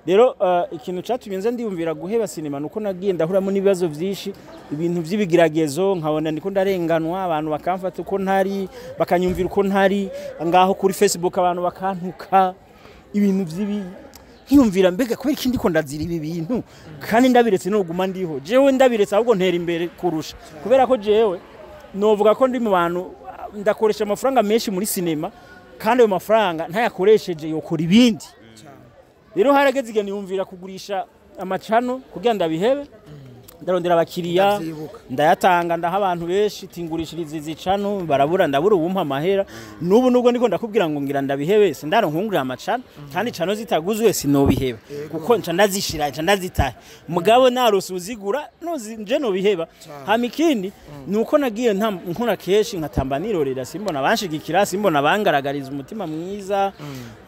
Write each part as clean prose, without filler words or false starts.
rero ikintu cyatumye nza ndiyumvira guheba sinema nuko nagiye ndahuramo n'ibibazo byinshi ibintu by'ibigiragezo nkabona ndiko ndarenganwa abantu bakamfata uko ntari bakanyumvira uko ntari ngaho kuri Facebook abantu bakantuka ibintu by'ibi nkiyumvira mbega kubera ikindi ko ndazira ibi bintu kandi ndabiretse no guma ndiho jewe ndabiretse ahubwo ntera imbere kurusha kubera ko jewe novuga ko ndi mu bantu ndakoresha amafaranga menshi muri sinema kandi ayo mafaranga ntayakoresheje yokora ibindi rero harageze igihe niyumvira kugurisha amacano kugira ndabihebe ndarondera abakiriya ndayatanga ndaha abantu benshi tingurishiriza izicano barabura ndabura ubumpa amahera nubwo ndiko ndakubwira ngo ngira ndabihebe sindaronkungurira amacano kandi cano zitaguzwe sinobiheba kuko nca ndazishira nca ndazitahe mugabo narose uzigura nje nobiheba hama ikindi nuko nagiye nkora keshi nkatamba nirorera simbona banshigikira simbona bangaragariza umutima mwiza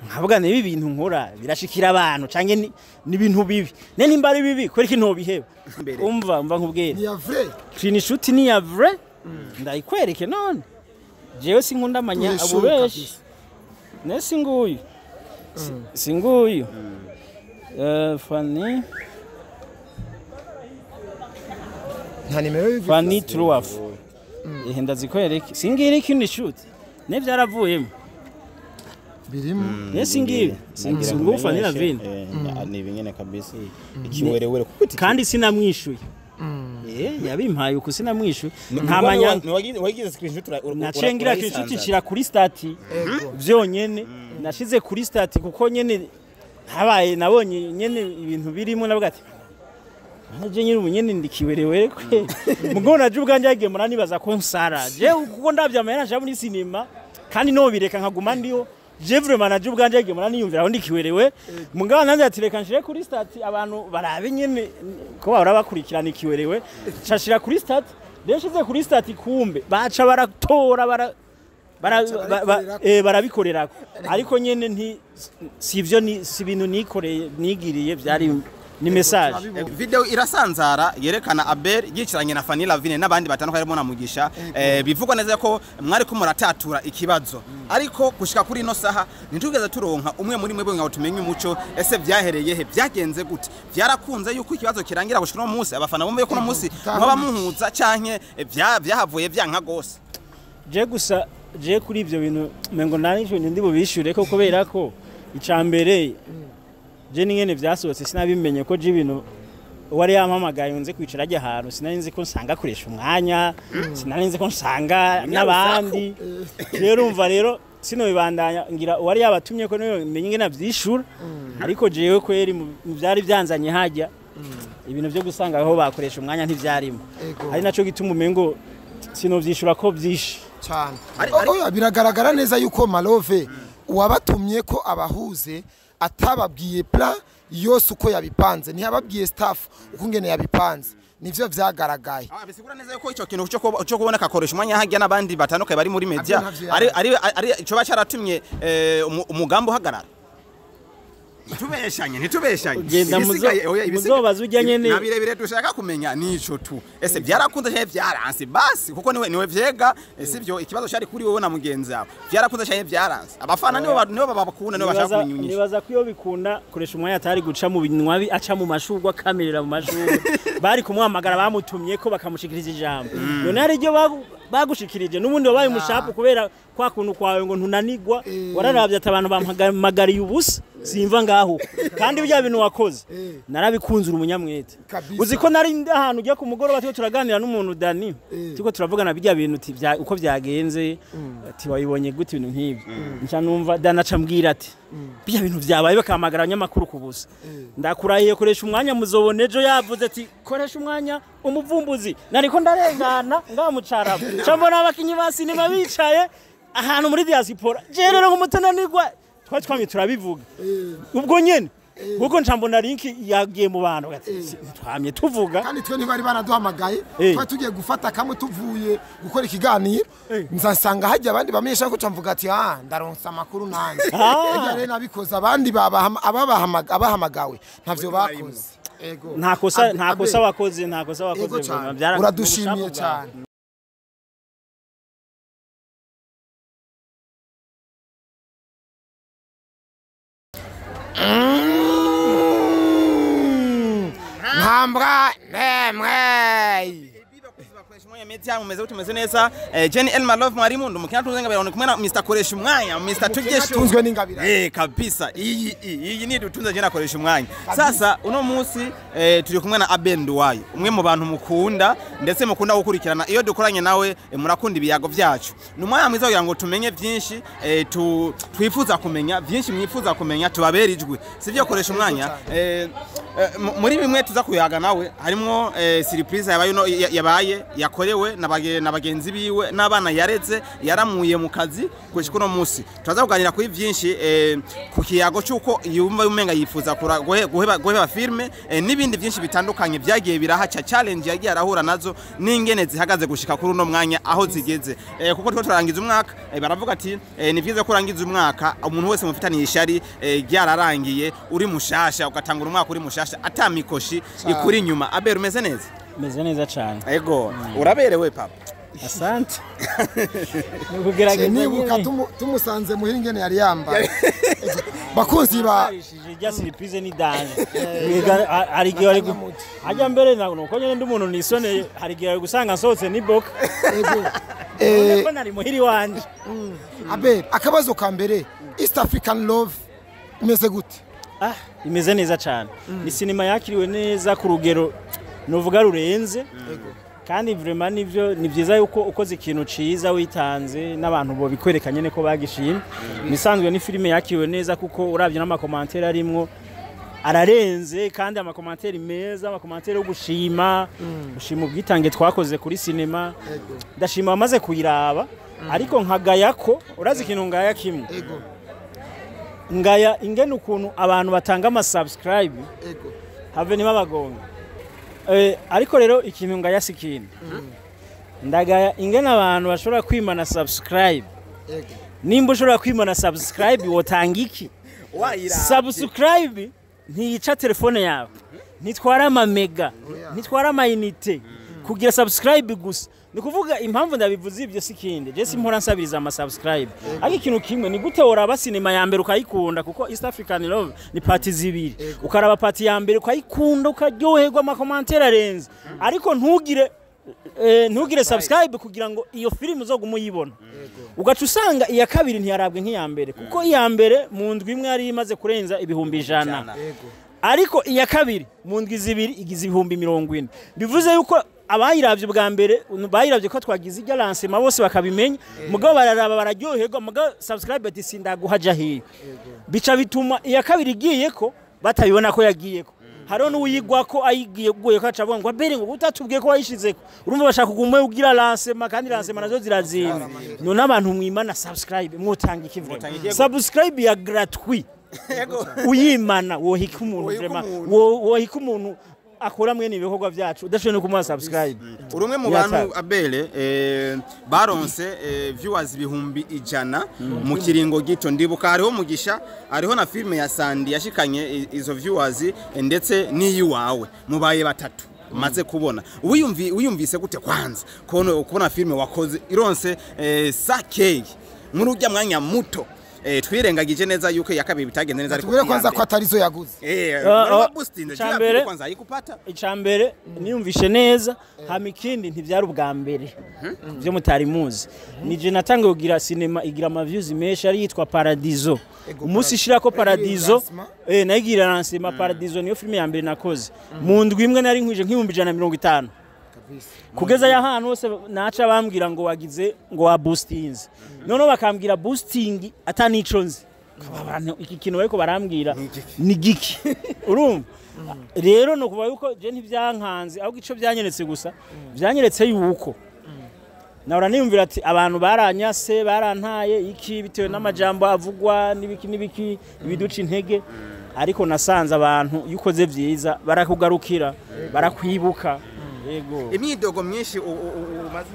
nkavuga ibi bintu nkora birashikira abantu canke ni ibintu bibi nimba ari bibi kwereka intobiheba umva nkubwira ni ya vrai Clean shoot ni ya vrai ndayikwereke none jewe sinkunda amanya abubeshi ne singuyu singuyu Fanny nta nimero y'ivyo Fanny Truafu ndazikwereke singira ikindi shoot ne byaravuyemo birimo singira singu Fanny Lavine ni bingene kabisa ikiwerewere kuko kandi sinamwishuye yabimpaye uko sinamwishuye nta manya wagize screenshot nacengira screenshot ishira kuri stati vyonyene nashize kuri stati kuko nyene habaye nabonye nyene ibintu birimo navuga ati naje nyine umunyene ndikiwerewe kwe mugo naje ubwanje yagiye muranibaza ko nsara je kuko ndavyamera naje muri sinema kandi no bireka nkaguma ndiho je vraiment naje ubwanje yagiye muraniyumvira aho ndikiwerewe mugabo nanze atireka nshire kuri stati abantu barabe nyene ko bahora bakurikirana ikiwerewe cashira kuri stati deshize kuri stati kumbe baca baratora barabikorerako ariko nyene sivyo si ibintu nikoreye nigiriye byari ni message video irasanzara yerekana Abel yiciranye na Fanny Lavine n'abandi batandukanye harimo na Mugisha bivugwa neza ko mwari ko muratatura ikibazo ariko gushika kuri no saha nitugeze turonka umwe muri mwebwe ngaho tumenye umuco ese byahereye he byagenze gute byarakunze yuko ikibazo kirangira gushika no munsi abafana bombe ko no munsi mwaba muhuza canke byahavuye byanka gose je gusa je kuri ivyo bintu mengo nanijo ndi bubishure ko kubera ko icambere je ningene vyasohotse sinabimenye ko je ibintu wari yampamagaye unze kwicara ajya ahantu sinarinzi ko nsanga akoresha umwanya sinarinzi ko nsanga n'abandi rero umva rero sino bibandanya ngira wari yabatumye ko niyo menye ingene avyishura ariko jewe kweri mu byari byanzanye hajya ibintu byo gusanga aho bakoresha umwanya ntivyarimo ari naco gituma umengo sino vyishura ko byinshi cyane biragaragara neza yuko Malove wabatumye ko abahuze atababwiye plan yose uko yabipanze ntiyababwiye staff uko ngene yabipanze nivyo vyagaragaye bisigura neza yuko ico kintu cyo kubona kakoresha umwanya hajya nabandi batandukanye bari muri media ari ico bacaratumye umugambo uhagarara Nitubeshanye genda muzobaza ujya nyene nabirebire dushaka kumenya nico tu ese byarakunze cyane byaranse basi kuko niwe vyega sivyo ikibazo cyari kuri wowe na mugenzi wawe byarakunze cyane byaranse abafana nibo babakunda nibo bashaka kumenyunyisha nibaza ko iyo bikunda koresha umwanya atari guca mu binwa aca mu mashurwa kamerera mu mashurwa bari kumwamagara bamutumye ko bakamushikiriza ijambo none ari ryo bagushikirije nubundi wabaye mushapu kubera kwa kuntu kwawe ngo ntunanigwa wararavye atabantu bampamagariye ubusa simva ngaho kandi bya bintu wakoze narabikunzura umunyamwete uziko nari ahantu ujya ku mugoroba tiko turaganira n'umuntu Dani tiko turavugana bijya bintu uko byagenze ati wayibonye gute ibintu nk'ibi nca numva Dana acambwira ati bijya bintu byabaye bakamagara abanyamakuru kubusa ndakurahiye koresha umwanya muzobone ejo yavuze ati koresha umwanya umuvumbuzi nariko ndarengana ngamucarabo cyambona abakinyi basi nima bicaye ahantu muri diaspora je rero nk'umutananirwa twamye turabivuga ubwo nyene kuko ncambona link yagiye mu bantu twamye tuvuga kandi twe ntibari banaduhamagaye twa tugiye gufata kamwe tuvuye gukora ikiganiro nzasanga hajya abandi bamenyesha ko camvuga ati ndaronsa makuru nanje rero nabikoze abandi abahamagawe ntavyo bakoze nta kosa wakoze uradushimiye cyane mwambwa nemwe mumeze utumeze neza Jenny Elma Love mwarimu ndumukina tuzenga bero kumena Mr Koresha umwanya Mr Tugesho tunzwe n'ingabira kabisa iyi ni dutunza je nakoresha umwanya sasa uno munsi turi kumwe na ABEL NDUWAYO umwe mu bantu mukunda ndetse mukunda gukurikirana iyo dukoranye nawe murakunda ibiyago byacu numwanya mwiza kugira ngo tumenye byinshi twifuza kumenya byinshi mwifuza kumenya tubaberijwe sivyo koresha umwanya muri bimwe tuza kuyaga nawe harimo surprise yabaye yakorewe na bagenzi biwe n'abana yareze yaramuye mu kazi kushikuno munsi turaza kuganira kuri byinshi ku kiyago cyuko yumva umenga yifuza guheba filme n'ibindi byinshi bitandukanye byagiye birahaca challenge yagiye arahura nazo n'ingene zihagaze gushika kuri uno mwanya aho zigeze kuko twa turangiza umwaka baravuga ati ni byiza kurangiza umwaka umuntu wese mufitaniye ishari ryararangiye uri mushasha ugatangura umwaka uri mushasha atamikoshi ikuri nyuma ABEL umeze neza meze neza cyane ego uraberewe papa asante nukugerageza nibuka tumusanze muhingene yari yambaye bakozi ba ya surprise ni danje ari giye ajya mbere nuko nyene ndi umuntu nisone hari giye gusanga nsohotse ni boka ego nari muhiri wanje ABEL akabazo ka mbere East African Love imeze gute imeze neza cyane ni sinema yakiriwe neza ku rugero nuvuga rurenze kandi vraiment nivyo ni byiza yuko ukoze ikintu ciza witanze n'abantu bo bikwerekanye ne ko bagishimye nisanzwe ni filime yakiriwe neza kuko uravye n'amakommentaire arimwo ararenze kandi amakommentaire meza amakommentaire yo gushima ubwitange twakoze kuri sinema ndashima bamaze kuyiraba ariko nkagaya ko urazi ikintu ngaya kimwe ngaya ingene ukuntu abantu batanga ama subscribe have ni babagonga ariko rero ikintu ngaya sikindi ndagaya ingene abantu bashobora kwimana subscribe nimba ushobora kwimana subscribe wotanga iki subscribe ntiyica telefone yawe ntitwara ama mega ntitwara ama unite kugira subscribe gusa nikuvuga impamvu ndabivuze ibyo sikindi je simpora nsabiriza ama subscribe ari ikintu kimwe ni gute oraba sinema ya mbere ukayikunda kuko East African Love ni party zibiri ukaraba party ya mbere ukayikunda ukaryoherwa ama commentaire arenze ariko ntugire subscribe kugira ngo iyo film uzoguma uyibona ugaca usanga iya kabiri ntiyarabwe nk'iya mbere kuko iya mbere mu ndwi imwe ari imaze kurenza 100,000 ariko iya kabiri mu ndwi zibiri igize 40,000 bivuze yuko abayiravye bwa mbere bayiravye ko twagize irya lancement bose bakabimenya mugabo bararaba bararyoherwa mugabo subscribe ati sindaguhaja hiyo bica bituma iya kabiri igiye ko batabibona ko yagiye ko haro n'uyigwa ko ayigiye guye ko acavuga ngo ABEL ngo utatubwiye ko wayishizeko urumva bashaka kuguma ugira lancement kandi lancement nazo zirazimba none abantu mwimana subscribe mwotanga ikivure subscribe ya gratuit uyimana wohika umuntu vraiment wohika umuntu akora mwene ibikorwa byacu udashobora no kumuha subscribe urumwe mu bantu ABEL baronse viewers 100,000 mu kiringo gito ndibuka hariho mugisha hariho na filme ya Sandi yashikanye izo viewers ndetse n'iyiwawe mubaye batatu maze kubona uyumvise gute kwanza kubona filme wakoze ironse sakeye nk'urujya mwanya muto twirengagije neza yuko yakabiri bitagenze neza ariko kwanza ko atarizo yaguze kwanza ayikupata icambere niyumvishe neza hamikindi ntivyari ubwa mbere byo mutari muzi nije natangiye kugira sinema igira ama views menshi ari yitwa Paradiso umunsi shira ko Paradiso nayigira lancement Paradiso niyo filme ya mbere nakoze mu ndwi imwe nari nkwije nk'ibihumbi 150 kugeza yahantu hose naca bambwira ngo wagize ngo wa boostings none bakambwira boosting atanico nzi abantu iki kintu bariko barambwira ni giki urumva rero no kuba yuko je ntivyankanze ahubwo ico byanyeretse gusa byanyeretse yuko nahora niyumvira ati abantu baranyase barantaye iki bitewe n'amajambo avugwa n'ibiki ibiduca intege ariko nasanze abantu yukoze vyiza barakugarukira barakwibuka imyidogo myinshi umaze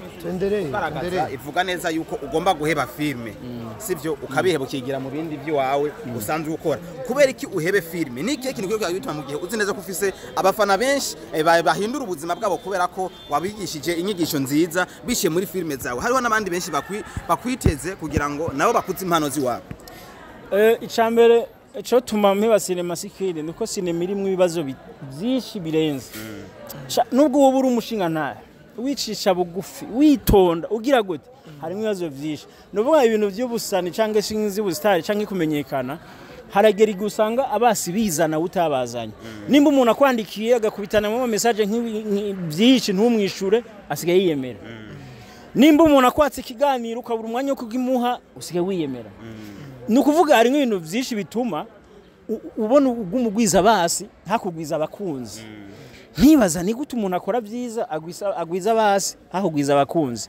ivuga neza yuko ugomba guheba filme sivyo ukabiheba ukigira mu bindi byawe usanzwe ukora kubera iki uhebe filme niki kintu cyo kwituma mu gihe uzi neza ko ufise abafana benshi bahindura ubuzima bwabo kubera ko wabigishije inyigisho nziza bishe muri filme zawe hariho nabandi benshi bakwiteze kugira ngo nabo bakuze impano ziwabo icambere cyo tuma mpeba sinema sikiri nuko sinema irimwe ibibazo byinshi birenze nubwo wowe uri umushinga ntahe wicisha bugufi witonda ugira gute harimo ibibazo byinshi nuvuga ibintu by'ubusani cyangwa sinzi ubustari cyangwa kumenyekana haragera igusanga abasi bizana utabazanye nimba umuntu akwandikiye agakubitana mu message byinshi ntumwishure asigaye yiyemera nimba umuntu akwatse ikiganiro ukabura umwanya wo kugimuha usigaye wiyemera nukuvuga hari ibintu byinshi bituma ubona ugumugwiza basi ntakugwiza abakunzi ntibaza ni gute umuntu akora byiza agwiza basi ahugwiza abakunzi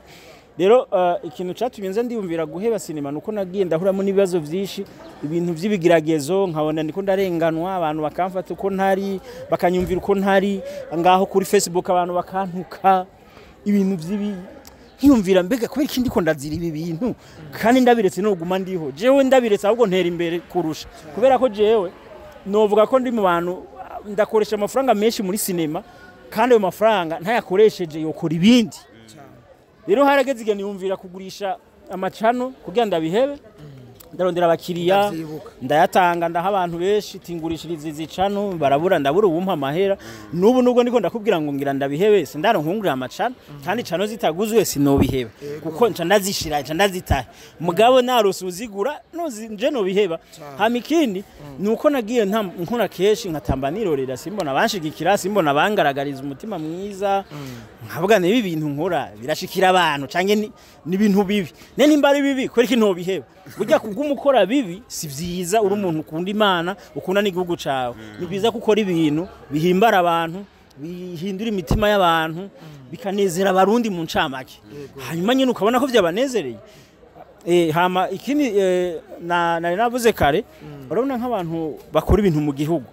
rero ikintu cyatumye nza ndiyumvira guheba sinema nuko nagiye ndahuramo n'ibibazo byinshi ibintu by'ibigiragezo nkabona ndiko ndarenganwa abantu bakamfata uko ntari bakanyumvira uko ntari ngaho kuri Facebook abantu bakantuka ibintu by'ibi nkiyumvira mbega kubera ikindi ko ndazira ibi bintu kandi ndabiretse no guma ndiho jewe ndabiretse ahubwo ntera imbere kurusha kubera ko jewe novuga ko ndi mu bantu ndakoresha amafaranga menshi muri sinema kandi ayo mafaranga ntayakoresheje yokora ibindi rero harageze igihe niyumvira kugurisha amacano kugira ndabihebe ndarondera abakiriya ndayatanga ndaha abantu benshi tingurishiriza izicano barabura ndabura ubumpa amahera nubu nubwo niko ndakubwira ngo ngira ndabihebe sindaronkungurira amacano kandi cano zitaguzwe sinobiheba kuko nca ndazishira nca ndazitahe mugabo narose uzigura nje nobiheba hama ikindi nuko nagiye nkora keshi nkatamba nirorera simbona banshigikira simbona bangaragariza umutima mwiza nkavuga nibi bintu nkora birashikira abantu canke ni ibintu bibi nimba ari bibi kweri kinobiheba burya kubw'umukora bibi si vyiza uri umuntu ukunda Imana ukunda n'igihugu cawe ni byiza gukora ibintu bihimbara abantu bihindura imitima y'abantu bikanezera abarundi mu ncamake hanyuma nyine ukabona ko byabanezereye hama ikindi nari navuze kare urabona nk'abantu bakora ibintu mu gihugu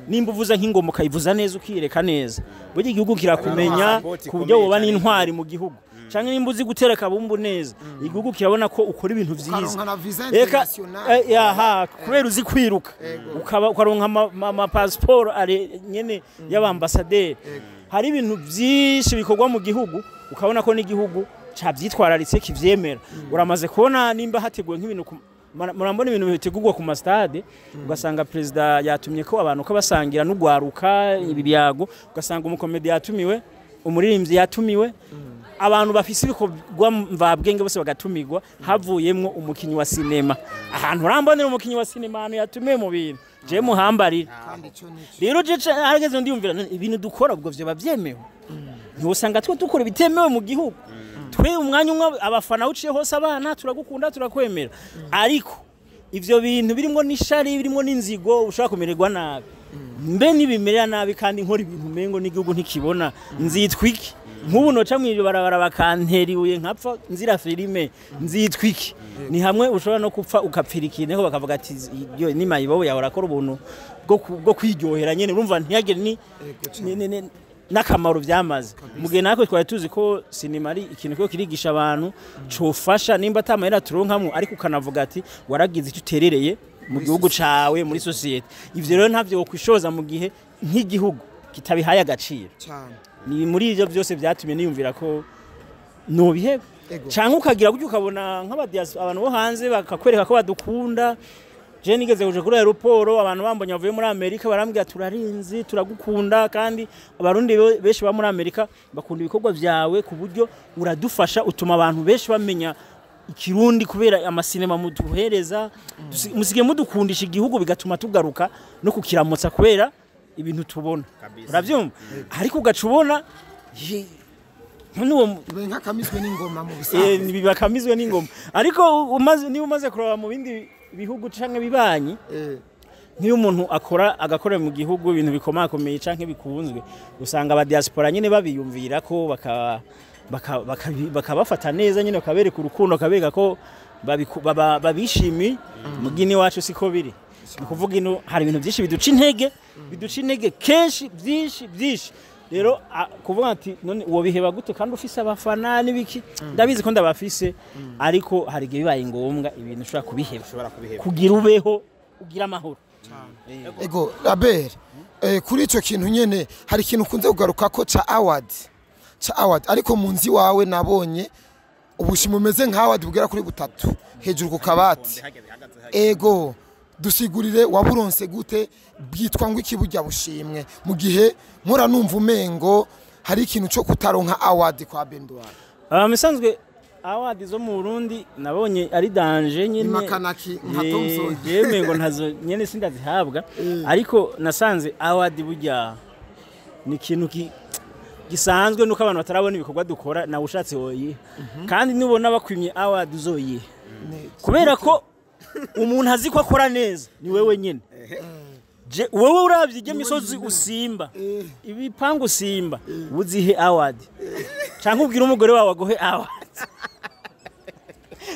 nimba uvuza nk'ingoma ukayivuza neza ukireka neza burya igihugu kirakumenya ku buryo woba n'intwari mu gihugu canke nimba uzi gutereka bumbu neza igihugu kirabona ko ukora ibintu vyiza yaha kubera uzi kwiruka ukaronka ama passport ari nyene y'abambasaderi hari ibintu byinshi bikorwa mu gihugu ukabona ko n'igihugu cavyitwararitse kivyemera uramaze kubona nimba hateguwe nk'ibintu murambona ibintu bitegurwa ku mastade ugasanga president yatumye ko abantu ko basangira n'ugwaruka ibi byago ugasanga umukomedi yatumiwe umuririmbyi yatumiwe abantu bafise ibikorwa mvabwenge bose bagatumirwa havuyemwo umukinyi wa sinema ahantu urambonera umukinyi wa sinema ahantu yatumiwe mu bintu je muhambarira rero je harageze ndiyumvira ibintu dukora ubwo vyo bavyemewe ntiwusanga twe dukora ibitemewe mu gihugu twe umwanya umwe abafana uciye hose abana turagukunda turakwemera ariko ivyo bintu birimo n'ishari birimo n'inzigo ushaka kumererwa nabi mbe nibimerera nabi kandi nkora ibintu mengo n'igihugu ntikibona nzitwiki nk'ubu noca mw'ibyo barabara bakanteriuye nkapfa nzira filime nzitwiki ni hamwe ushobora no kupfa ukapfira ikintu bakavuga ati yo nimayibo yawe rakora ubuntu bwo kwiryohera nyene urumva ntiyagire ni nakamaro vyamaze mugihe nako twari tuzi ko sinema ari ikintu cyo kirigisha abantu cofasha nimba atamahera turonkamwe ariko ukanavuga ati waragize icyo uterereye mu gihugu cawe muri societe ivyo rero ntavyo kwishoza mu gihe nk'igihugu kitabihaye agaciro ni muri ivyo byose byatumye niyumvira ko nobiheba canke ukagira gutyo ukabona abantu bo hanze bakakwereka ko badukunda je nigeze uje kuri aeroport abantu bambonye bavuye muri Amerika barambwira turarinzi turagukunda kandi abarundi benshi ba muri Amerika bakunda ibikorwa vyawe ku buryo uradufasha utuma abantu benshi bamenya ikirundi kubera amasinema muduhereza musige mudukundisha igihugu bigatuma tugaruka no kukiramutsa kubera ibintu tubona uravyumva ariko ugacubona nuwo nkakamizwe n'ingoma mu bisanzwe bibakamizwe n'ingoma ariko umaze kuraba mu bindi bihugu canke bibanyi nk'iyo umuntu agakora mu gihugu ibintu bikomakomeye canke bikunzwe usanga aba diaspora nyene babiyumvira ko bakabafata neza nyene bakabereka urukundo kabereka ko babishimiye mugini wacu siko biri kuvuga ino hari ibintu byinshi biduca intege kenshi byinshi rero kuvuga ati none uwo biheba gute kandi ufise abafana n'ibiki ndabizi ko ndabafise ariko hari igihe bibaye ngombwa ibintu ushobora kubiheba kugira ubeho ugira amahoro ego Abel kuri ico kintu nyene hari ikintu kunze kugaruka ko ca award ariko munzi wawe nabonye ubushimo umeze nka award bugera kuri butatu hejuru ku kabati ego dusigurire waburonse gute bwitwa ngo iki burya bushimwe mu gihe nkora numva umengo hari ikintu cyo kutaronka award kwa ABEL NDUWAYO. Misanzwe award zo mu Burundi nabonye ari danger nyine makanaki nka Thompson yemengo ntazo nyene sindazihabwa ariko nasanze award burya ni ikintu gisanzwe nuko abantu batarabona ibikorwa dukora na ushatse woyi kandi nubona bakwimye award uzoyi kubera ko umuntu azi ko akora neza ni wewe nyene wewe uravye ije misozi usimba ibipangu usimba uzihe award canke ubwira umugore wawe agohe award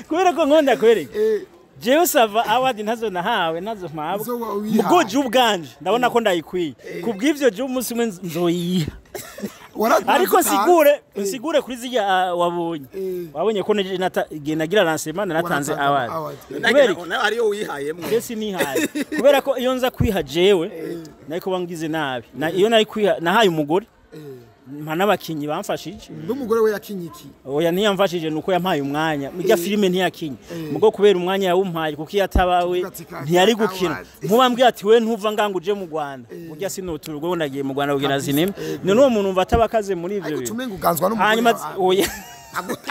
kubera ko nkonda kwereke jewe sava award ntazo nahawe nazo mpabwa mugoje ubwanje ndabona ko ndayikwiye kubw'ivyo je umunsi umwe nzoyiha ariko sigure kuri zija wabonye ko nagira lancement natanze award kubera ariyo wihayemo ndetse nihaye kubera ko iyo nza kwiha jewe nayiko bangize nabi iyo nari kwiha nahaye umugore mana bakinyi bamfashije n'umugore we yakinyiki oya ntiyamfashije nuko yampaye umwanya mujya filime ntiyakinye mugo kubera umwanya yawumpaye kuko yatabawe ntiyari gukina nkubambwiye ati we ntuva nganguje mu Rwanda mujya sinoturugwe ndagiye mu Rwanda kugira sinema none uwo muntu mva tabakaze muri ivyo bintu tumenga uganzwa n'umugore oya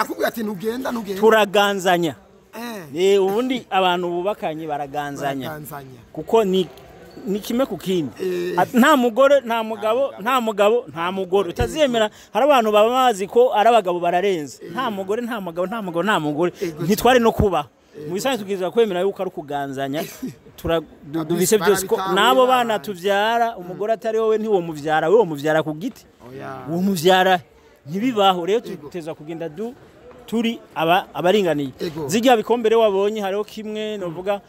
akubwiye ati ntugenda turaganzanya ubundi abantu bubakanye baraganzanya kuko ni kimwe ku kindi nta mugore nta mugabo utaziyemera hari abantu baba bazi ko ari abagabo bararenze nta mugore ntitware no kubaho mu bisanzwe tubwirizwa kwemera yuko ari kuganzanya duvise byose ko nabo bana tuvyara umugore atari wowe ntiwo muvyara wewe muvyara ku giti uwo muvyara ntibibaho rero tuteza kugenda turi abaringaniye zijya bikombere wabonye hariho kimwe novuga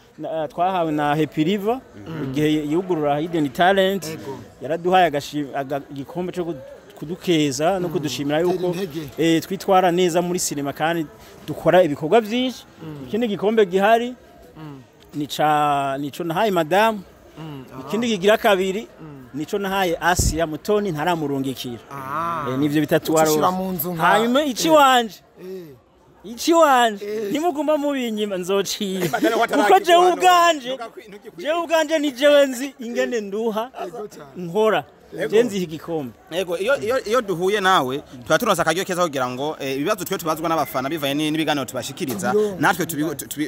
twahawe na Happy River igihe yugurura Hidden Talent yaraduhaye igikombe cyo kudukeza no kudushimira yuko twitwara neza muri sinema kandi dukora ibikorwa byinshi ikindi gikombe gihari nico nahaye madame ikindi gigira kabiri nico nahaye Asia Mutoni ntaramurungikira nivyo bitatu waro hanyuma ici wanje nimugumba mubinyima nzociye kuko je ubwanje ni jewe nzi ingene nduha nkora genzi igikombe yego iyo duhuye nawe turonsa akaryo keza kugira ngo ibibazo twe tubazwa n'abafana bivaye n'ibiganiro tubashikiriza natwe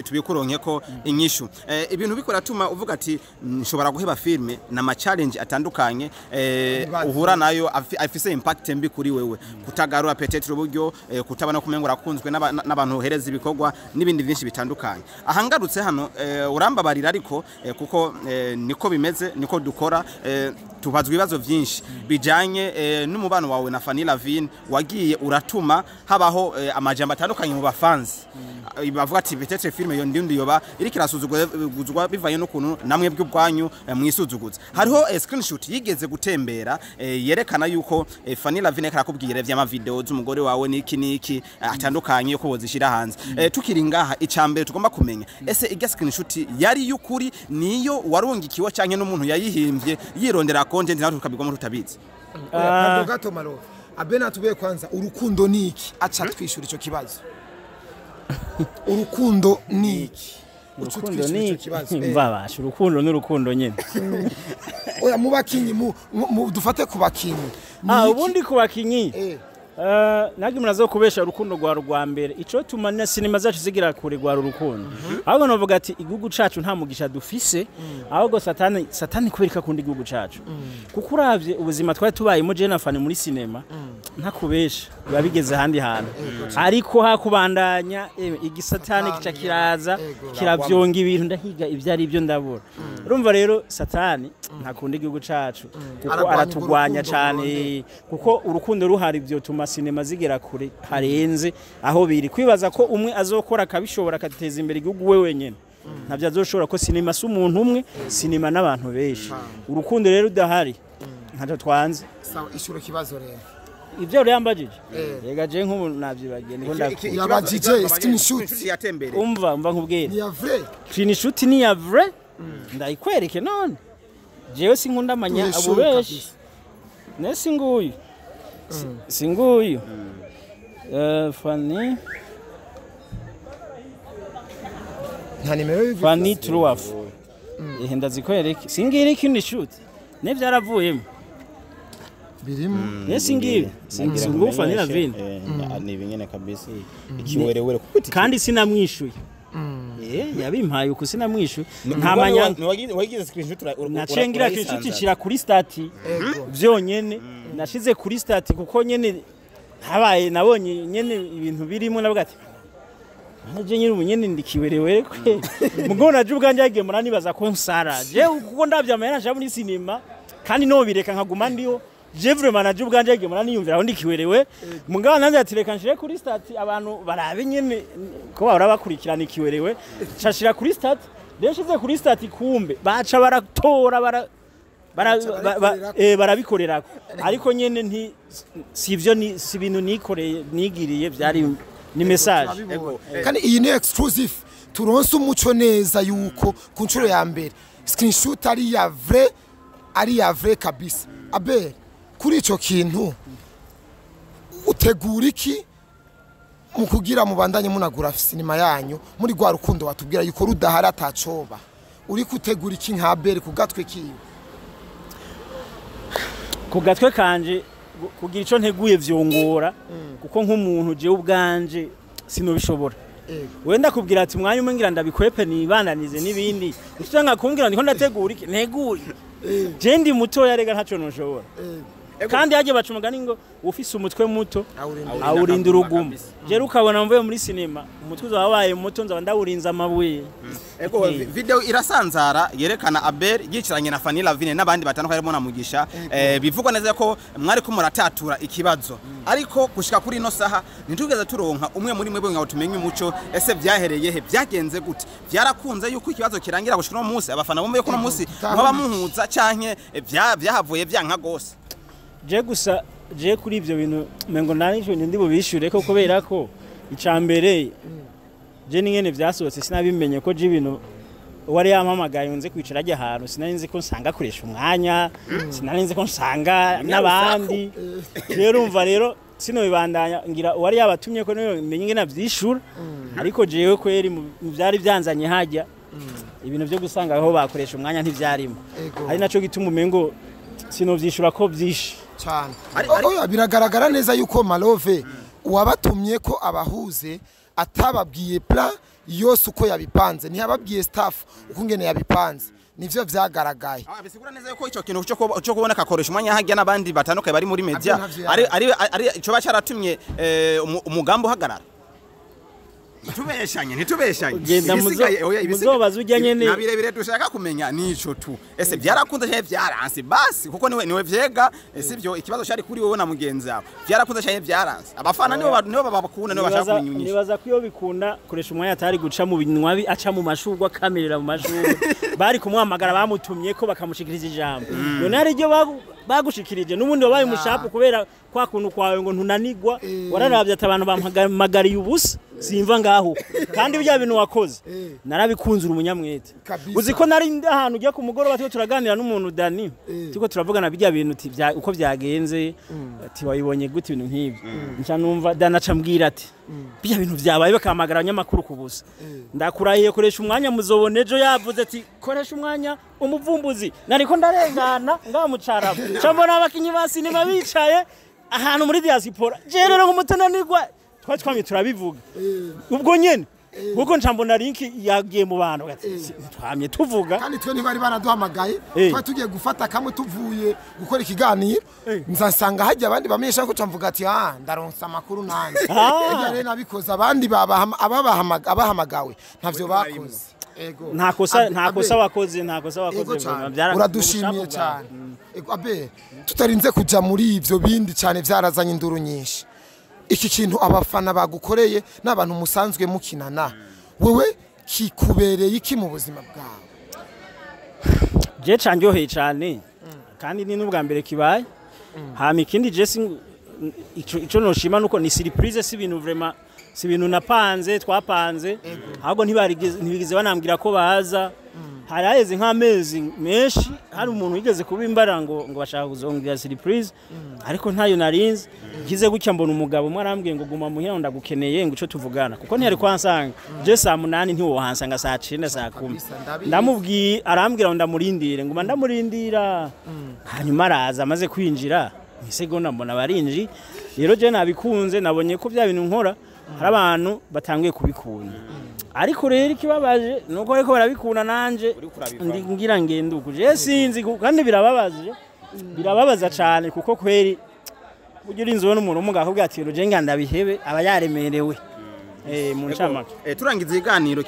tubikuronke ko inyishu ibintu bikora tuma uvuga ati nshobora guheba filme na ma challenge atandukanye uhura nayo afise impact mbi kuri wewe kutagarura peut-être uburyo kutabana kumengura kunzwe n'abantu hereza ibikorwa n'ibindi byinshi bitandukanye ahangarutse hano urambabarira ariko kuko niko bimeze niko dukora tubazwa ibibazo byinshi bijanye n'umubano wawe na Fanny Lavine wagiye uratuma habaho amajambo atandukanye mu bafanzi bavuga ati peut-être filme yo ndindi yoba iri kirasuzuguzwa bivaye no kuntu namwe by'ubwanyu mwisuzuguza hariho screenshot yigeze gutembera yerekana yuko Fanny Lavine karakubwira vy'ama video z'umugore wawe niki atandukanye yuko bozishira hanze tukiri ngaha icambere tugomba kumenya ese irya screenshot yari yukuri niyo warungikiwe canke n'umuntu yayihimbye yirondera content nawe tukabigwamo tutabizi gato malo ABEL atubeye kwanza urukundo niki acha twishura ico kibazo urukundo niki urukundo ni mbabasha urukundo n'urukundo nyene oya mubakinyi dufate kubakinyi ubundi kubakinyi nagi munazo kubesha urukundo rwa mbere ico tumana sinema zacu zigira kure rwa urukundo ahubwo novuga ati igihugu cacu nta mugisha dufise ahubwo satani kubereka kundi igihugu cacu kuko uravye ubuzima twari tubayemo je na Fanny muri sinema nta kubesha babigeze handi hantu ariko hakubandanya igisatani kica kiraza kiravyonga ibintu ndahiga ivyari byo ndabura urumva rero satani nta kundi igihugu cacu kuko aratugwanya cyane kuko urukundo ruhari byo tuma sinema zigera kure harenze aho biri kwibaza ko umwe azokora kabishobora kateza imbere igihugu we wenyene ntabyo azoshobora ko sinema si umuntu umwe sinema n'abantu benshi urukundo rero udahari ntaco twanze sawa ishuro kibazo rero ivyo yambajije yega je nk'ubu navyibagiye niko yabajije screenshot yatembere umva nkubwira ni ya vrai screenshot ni ya vrai ndayikwereke none jewe sinkunda amanya abubeshi nesi nguyu singuyu Fanny nta nimero Fanny Truwafu ndazikwereke singira ikindi shoot ne byaravuyemo birimo singira singira FANNY LAVINE ni bingene kabisa ikiwerewere kuko kandi sinamwishuye yabimpaye uko sinamwishuye nta manyanga wagize screenshot nacengira inshuti cira kuri stati vyonyene nashize kuri stati kuko nyene habaye nabonye nyene ibintu birimo navuga ati naje nyine umunyene ndikiwerewere kwe mugo naje ubwanje yagiye muranibaza ko nsara je kuko ndavyamera naje muri sinema kandi no bireka nkaguma ndiho je vraiment naje ubwanje yagiye muraniyumvira aho ndikiwerewe mugabo nanze atireka nshire kuri stati abantu barabe nyene ko bahora bakurikirana ikiwerewe cashira kuri stati deshize kuri stati kumbe baca baratora barabikorerako ariko nyene nti sivyo ni sibintu nikoreye nigiriye byari ni message kandi iyi ni exclusive turonse umuco neza yuko ku nshuro ya mbere screenshot ari ya vrai kabisa Abel kuri ico kintu utegura iki mu kugira mubandanye munagura sinema yanyu muri gwa rukundo watubwira yuko rudahari atacoba uri kutegura iki nka Abel kugatwe kiwe kugatwe kanje kugira ico nteguye vyongora kuko nk'umuntu je ubwanje sinobishobora wenda kubwira ati mwanya umwe ngira ndabikwepe nibandanize nibindi usanga kumbwira ndiko ndategura iki ntegure je ndi muto yarega ntaco noshobora kandi yaje bacumugani ngo ufise umutwe muto awurinda uruguma je rukabona mvuye muri sinema umutwe wabaye muto nzaba ndawurinza amabuye ego video irasanzara yerekana Abel yiciranye na FANNY LAVINE n'abandi batandukanye harimo na Mugisha bivugwa neza ko mwari ko muratatura ikibazo ariko gushika kuri ino saha ntitugeze turonka umwe muri mwebwe ngaho tumenye umuco ese byahereye he byagenze gute byarakunze yuko ikibazo kirangira gushika no munsi abafana bombe ko no munsi mwaba muhuza canke byahavuye byanka gose je gusa je kuri ivyo bintu mengo nanisho ndi bubishure ko kubera ko icambere je ningene vyasohotse sinabimenye ko je ibintu wari yampamagaye unze kwicara ajya ahantu sinarinzi ko nsanga kuresha umwanya sinarinzi ko nsanga n'abandi rero umva rero sino bibandanya ngira wari yabatumye ko niyo menye ngena vyishura ariko jewe kweri mu byari byanzanye hajya ibintu byo gusanga aho bakoresha umwanya ntivyarimo ari naco gituma umengo sino vyishura ko byinshi cyane biragaragara neza yuko Malove wabatumye ko abahuze atababwiye plan yose uko yabipanze ntiyababwiye staff uko ngene yabipanze nivyo vyagaragaye bisigura neza yuko ico kintu cyo kuboneka akoresha umwanya hajya n'abandi batandukanye bari muri media ari ico bacaratumye umugambo uhagarara ntitubeshanye genda muzobaza ujya nyene nabirebire dushaka kumenya nico tu ese byarakunze cyane byaranse basi kuko niwe vyega sivyo ikibazo cyari kuri wowe na mugenzi wawe byarakunze cyane byaranse abafana nibo babakunda nibo bashaka kunyunyisha nibaza ko iyo bikunda koresha umwanya atari guca mu binywabi aca mu mashurwa kamerera mu mashurwa bari kumwamagara bamutumye ko bakamushikiriza ijambo none ari ryo bagushikirije n'ubundi wabaye mushapu kubera kwa kuntu kwawe ngo ntunanigwa wararavye atabantu bampamagariye ubusa simva ngaho kandi bya bintu wakoze narabikunzura umunyamwete uzi ko nari ahantu ujya ku mugoroba tiko turaganira n'umuntu Dani tiko turavugana bijya bintu uko byagenze ati wayibonye gute ibintu nk'ibi nca numva Dani acambwira ati bijya bintu byabaye bakamagara abanyamakuru kubusa ndakurahiye koresha umwanya muzobone ejo yavuze ati koresha umwanya umuvumbuzi nariko ndarengana ngamucarabu cyambona abakinyi ba sinema bicaye ahantu muri diaspora je rero nk'umutananirwa twamye turabivuga ubwo nyene kuko ncambona link yagiye mu bantu twamye tuvuga kandi twe ntibari banaduhamagaye twa tugiye gufata kamwe tuvuye gukora ikiganiro nzasanga hajya abandi bamenyesha ko camvuga ati ndaronsa amakuru nanje rero nabikoze abandi abahamagawe ntavyo bakoze nta kosa wakoze uradushimiye cyane Abel tutarinze kuja muri ivyo bindi cyane byarazanye induru nyinshi iki kintu abafana bagukoreye n'abantu musanzwe mukinana wewe kikubereye iki mu buzima bwawe je canjoheye cyane kandi ni n'ubwa mbere kibaye hama ikindi je ico noshima nuko ni surprise si ibintu vraiment si ibintu napanze twapanze ahubwo ntibigeze banambwira ko baza haraheze nk'amezi menshi hari umuntu wigeze kubimbara ngo bashaka kuzongera surprise ariko ntayo narinze gize gutya mbona umugabo umwe arambwiye ngo guma muhira ndagukeneye ngo ico tuvugana kuko ntiyari kwansanga je saa 8 ntiwohansanga saa 9 saa 10 ndamubwiye arambwira ngo ndamurindire nguma ndamurindira hanyuma araza amaze kwinjira isegonda mbona barinji rero je nabikunze nabonye ko bya bintu nkora hari abantu batangiye kubikunda ariko rero ikibabaje nuko ariko barabikunda nanje ngira ngenduko je sinzi kandi birababaza cyane kuko kweri ugira inzo n'umuntu umugakubwa ati je ngandabihebe aba yaremerewe muncamake turangiza iganiro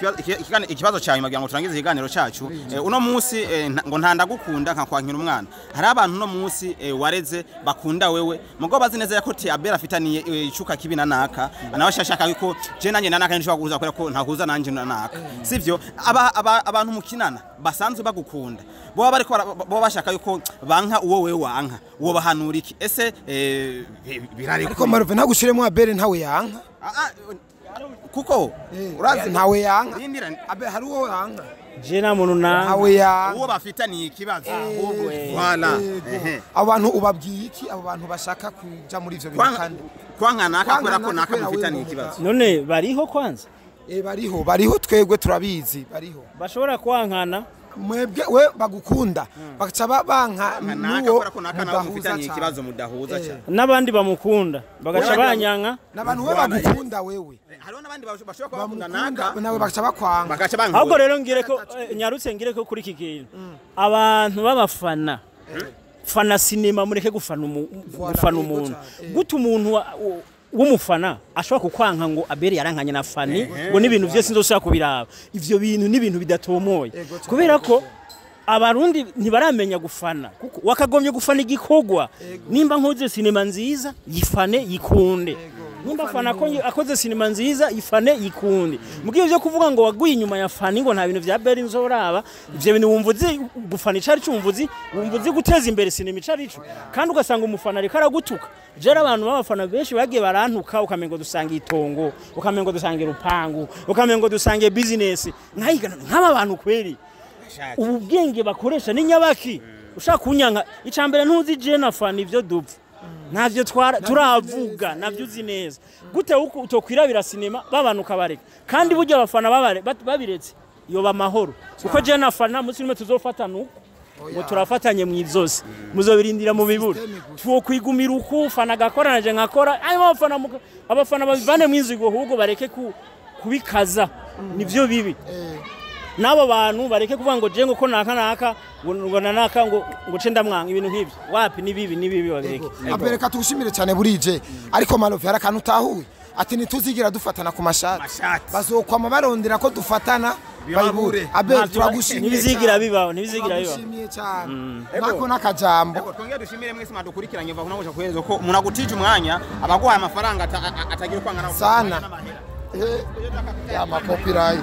ikibazo cyawe magira ngo turangize iganiro cyacu uno munsi ngo ntandagukunda nka kwankira umwana hari abantu no munsi wareze bakunda wewe mugo bazi neza yako ti Abel afitaniye icuka kibi na naka nawe shashaka yuko je nanje nanaka nshobora kuza kubera ko ntakuza nanje nanaka sivyo abantu mukinana basanzwe bagukunda bo bashaka yuko banka uwo wewe wanka uwo bahanura iki ese birari ariko Marve ntagushiremo Abel ntawe yanka kuko urazi ntawe yanka Abel hari uwo yanka je na muntu ntawe yanka uwo bafitaniye ikibazo ahubwo wala abantu ubabwiye iki abo bantu bashaka kuja muri ivyo bintu kandi kwankana akakora ko naka bafitaniye ikibazo none bariho kwanza bariho twegwe turabizi bariho bashobora kwankana mwebwe we bagukunda bakaca banka nuwo mufitaniye ikibazo mudahuza cyane nabandi bamukunda bagaca banyanka nabantu we bagukunda wewe hariho nabandi bashobora kubakunda naka nawe bakaca bakwanga ahubwo rero ngire ko nyarutse ngire ko kuri iki kintu abantu babafana fana sinema mureke gufana umuntu guta umuntu w'umufana ashobora kukwanka ngo Abel yarankanye na Fanny ngo n'ibintu byose nzoshaka kubiraba ivyo bintu n'ibintu bidatomoye kubera ko abarundi ntibaramenya gufana kuko wakagombye gufana igikogwa nimba nkoze sinema nziza yifane yikunde nimba fana ko akoze sinema nziza yifane yikunde mugiye byo kuvuga ngo waguye inyuma ya Fanny ngo nta bintu vya Abel nzoraba ivyo bintu wumvuzi gufana icari cyumvuzi wumvuzi guteza imbere sinema icari cyo kandi ugasanga umufana ariko aragutuka jera abantu babafana benshi bagiye barantuka ukamengo dusanga itongo ukamengo dusanga rupangu ukamengo dusanga business nk'aba bantu kweri ubwenge bakoresha ni nyabaki ushaka kunyanka icambere ntuzi je na Fanny ivyo dupfa navyo turavuga navyo uzi neza gute uko utokwirabira sinema babanuka bareka kandi buryo abafana babiretse yoba amahoro kuko je na Fanny musilime tuzofatana uko ngo turafatanye mu izose muzobirindira mu bibura two kwigumira uko Fanny agakoranaje nkakora ayo abafana babivane mu inzigo ahubwo bareke kubikaza nivyo bibi nabo bantu bareke kuvuga ngo je ngo ko naka ngo nanaka ngo cenda mwanga ibintu nk'ibyo wapi ni bibi bareke Abel ka tugushimire cyane burije ariko Marove harakantu utahuye ati nituzigira dufatana ku mashati bazokwama barondera ko dufatana bayibure Abel turagushimire nibizigira bibaho ntibizigira cyane nako nakajambo twongeye dushimire mwese madukurikiranye va kunagusha kuherezo ko munagutije umwanya abagwaye amafaranga atagira kwangana sana ya copyright